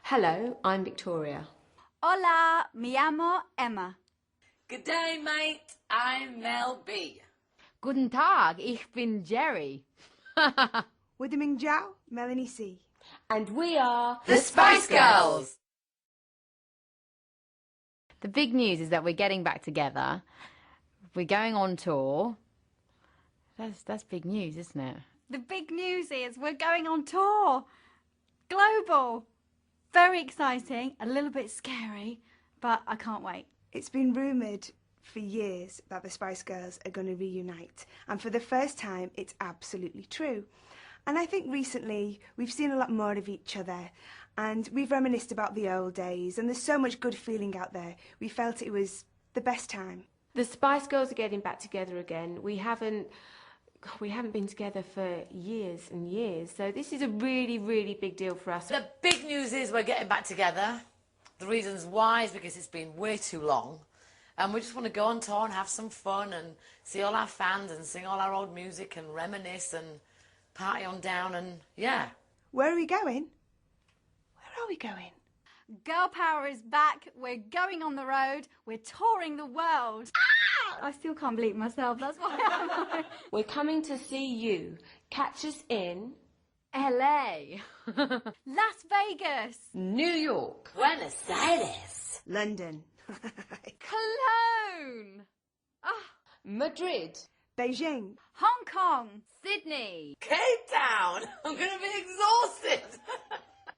Hello, I'm Victoria. Hola, me llamo Emma. Good day, mate. I'm Mel B. Guten Tag, ich bin Jerry. OMIGAWD, Melanie C. And we are The Spice Girls. The big news is that we're getting back together. We're going on tour. That's big news, isn't it? The big news is we're going on tour. Global. Very exciting, a little bit scary, but I can't wait. It's been rumoured for years that the Spice Girls are going to reunite, and for the first time it's absolutely true. And I think recently we've seen a lot more of each other, and we've reminisced about the old days, and there's so much good feeling out there. We felt it was the best time. The Spice Girls are getting back together again. We haven't been together for years and years, so this is a really, really big deal for us. The big news is we're getting back together. The reasons why is because it's been way too long, and we just want to go on tour and have some fun and see all our fans and sing all our old music and reminisce and party on down, and yeah. Where are we going? Where are we going? Girl power is back. We're going on the road. We're touring the world. I still can't believe myself. That's why I'm We're coming to see you. Catch us in LA. Las Vegas. New York. Buenos Aires. London. Cologne. Madrid. Beijing. Hong Kong. Sydney. Cape Town. I'm going to be exhausted.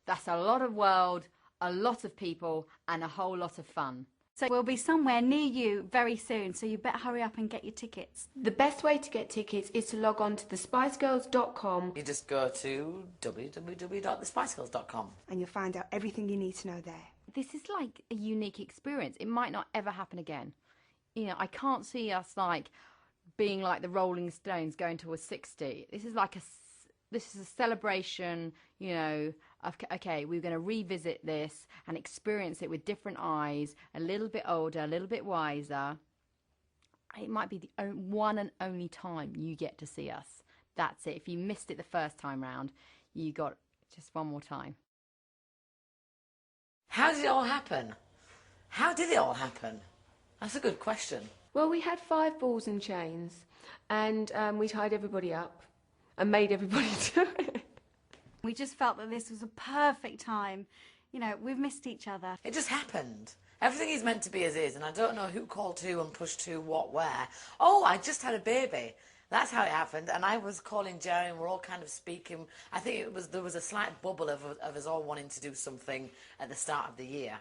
That's a lot of world, a lot of people, and a whole lot of fun. So we'll be somewhere near you very soon, so you better hurry up and get your tickets. The best way to get tickets is to log on to thespicegirls.com. You just go to www.thespicegirls.com. And you'll find out everything you need to know there. This is like a unique experience. It might not ever happen again. You know, I can't see us like being like the Rolling Stones going to a 60. This is like this is a celebration, you know, of, okay, we're going to revisit this and experience it with different eyes, a little bit older, a little bit wiser. It might be the one and only time you get to see us. That's it. If you missed it the first time round, you got just one more time. How did it all happen? How did it all happen? That's a good question. Well, we had 5 balls and chains, and we tied everybody up and made everybody do it. We just felt that this was a perfect time. You know, we've missed each other. It just happened. Everything is meant to be as is, and I don't know who called who and pushed who, what, where. Oh, I just had a baby. That's how it happened, and I was calling Jerry, and we're all kind of speaking. I think there was a slight bubble of us all wanting to do something at the start of the year,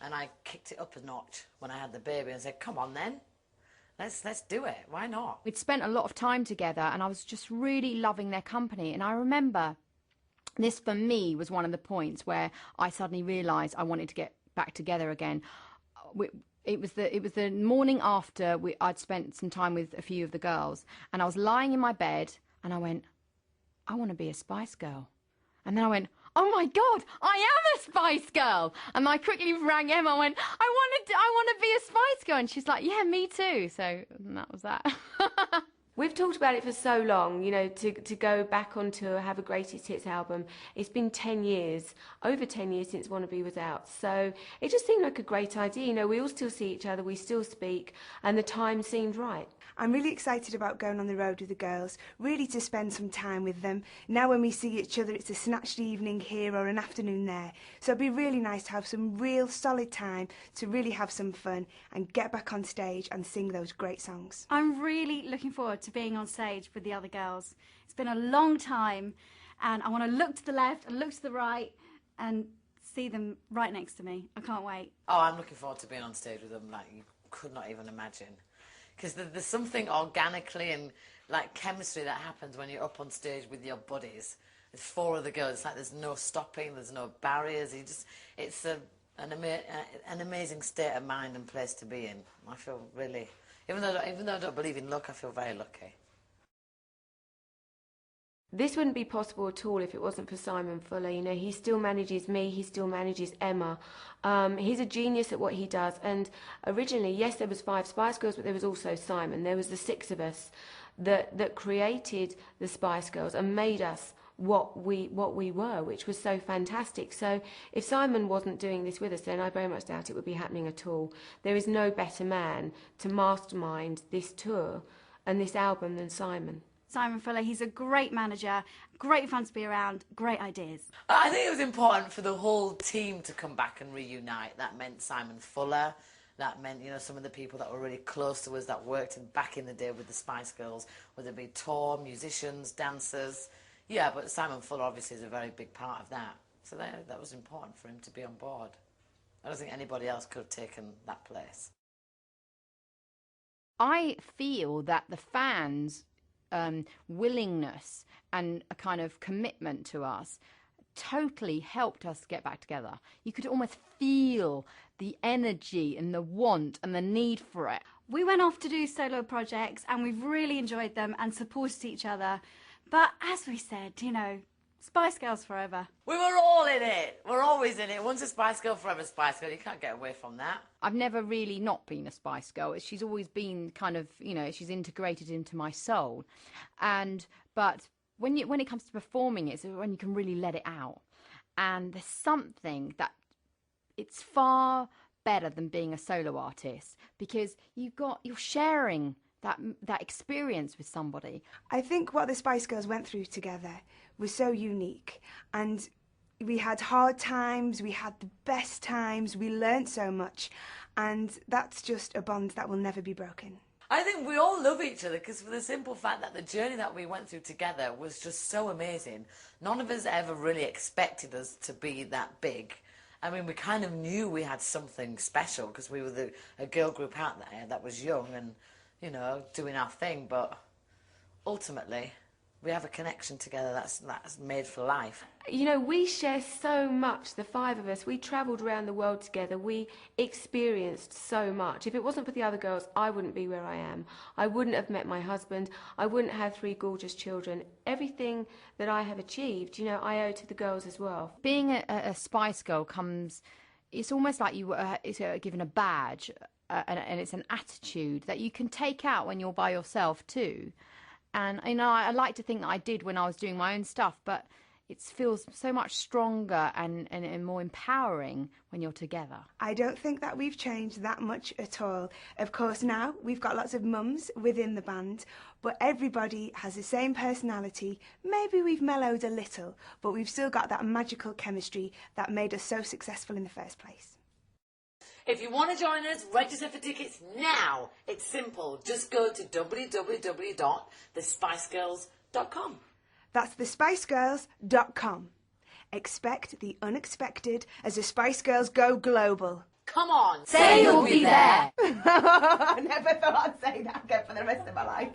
and I kicked it up a notch when I had the baby and said, come on then. Let's do it. Why not? We'd spent a lot of time together, and I was just really loving their company. And I remember this, for me, was one of the points where I suddenly realised I wanted to get back together again. It was the morning after I'd spent some time with a few of the girls, and I was lying in my bed, and I went, I want to be a Spice Girl. And then I went, oh my God, I am a Spice Girl. And I quickly rang Emma and went, I want to be a Spice Girl. And she's like, yeah, me too. So that was that. We've talked about it for so long, you know, to go back on tour, have a greatest hits album. It's been 10 years, over 10 years since Wannabe was out. So it just seemed like a great idea. You know, we all still see each other, we still speak, and the time seemed right. I'm really excited about going on the road with the girls, really to spend some time with them. Now when we see each other, it's a snatched evening here or an afternoon there. So it'd be really nice to have some real solid time to really have some fun and get back on stage and sing those great songs. I'm really looking forward to being on stage with the other girls. It's been a long time, and I want to look to the left and look to the right and see them right next to me. I can't wait. Oh, I'm looking forward to being on stage with them like you could not even imagine. Because there's something organically and like chemistry that happens when you're up on stage with your buddies. There's 4 other girls. It's like there's no stopping, there's no barriers. It's an amazing state of mind and place to be in. I feel really, even though I don't believe in luck, I feel very lucky. This wouldn't be possible at all if it wasn't for Simon Fuller. You know, he still manages me, he still manages Emma. He's a genius at what he does. And originally, yes, there was 5 Spice Girls, but there was also Simon. There was the 6 of us that created the Spice Girls and made us what we were, which was so fantastic. So if Simon wasn't doing this with us, then I very much doubt it would be happening at all. There is no better man to mastermind this tour and this album than Simon. Simon Fuller, he's a great manager, great fun to be around, great ideas. I think it was important for the whole team to come back and reunite. That meant Simon Fuller. That meant, you know, some of the people that were really close to us that worked back in the day with the Spice Girls, whether it be tour, musicians, dancers. Yeah, but Simon Fuller obviously is a very big part of that. So that was important for him to be on board. I don't think anybody else could have taken that place. I feel that the fans' willingness and a kind of commitment to us totally helped us get back together. You could almost feel the energy and the want and the need for it. We went off to do solo projects and we've really enjoyed them and supported each other. But as we said, you know, Spice Girls forever. We were all in it. We're always in it. Once a Spice Girl, forever Spice Girl. You can't get away from that. I've never really not been a Spice Girl. She's always been kind of, you know, she's integrated into my soul. But when it comes to performing, it's when you can really let it out. And there's something that it's far better than being a solo artist, because you're sharing that experience with somebody. I think what the Spice Girls went through together was so unique, and we had hard times, we had the best times, we learnt so much, and that's just a bond that will never be broken. I think we all love each other because for the simple fact that the journey that we went through together was just so amazing. None of us ever really expected us to be that big. I mean, we kind of knew we had something special because we were a girl group out there that was young and, you know, doing our thing, but ultimately we have a connection together that's made for life. You know, we share so much, the five of us. We travelled around the world together. We experienced so much. If it wasn't for the other girls, I wouldn't be where I am. I wouldn't have met my husband. I wouldn't have 3 gorgeous children. Everything that I have achieved, you know, I owe to the girls as well. Being a Spice Girl it's almost like you were given a badge, and it's an attitude that you can take out when you're by yourself too. And, you know, I like to think that I did when I was doing my own stuff, but it feels so much stronger and more empowering when you're together. I don't think that we've changed that much at all. Of course, now we've got lots of mums within the band, but everybody has the same personality. Maybe we've mellowed a little, but we've still got that magical chemistry that made us so successful in the first place. If you want to join us, register for tickets now. It's simple. Just go to www.thespicegirls.com. That's thespicegirls.com. Expect the unexpected as the Spice Girls go global. Come on, Say you'll be there. I never thought I'd say that again for the rest of my life.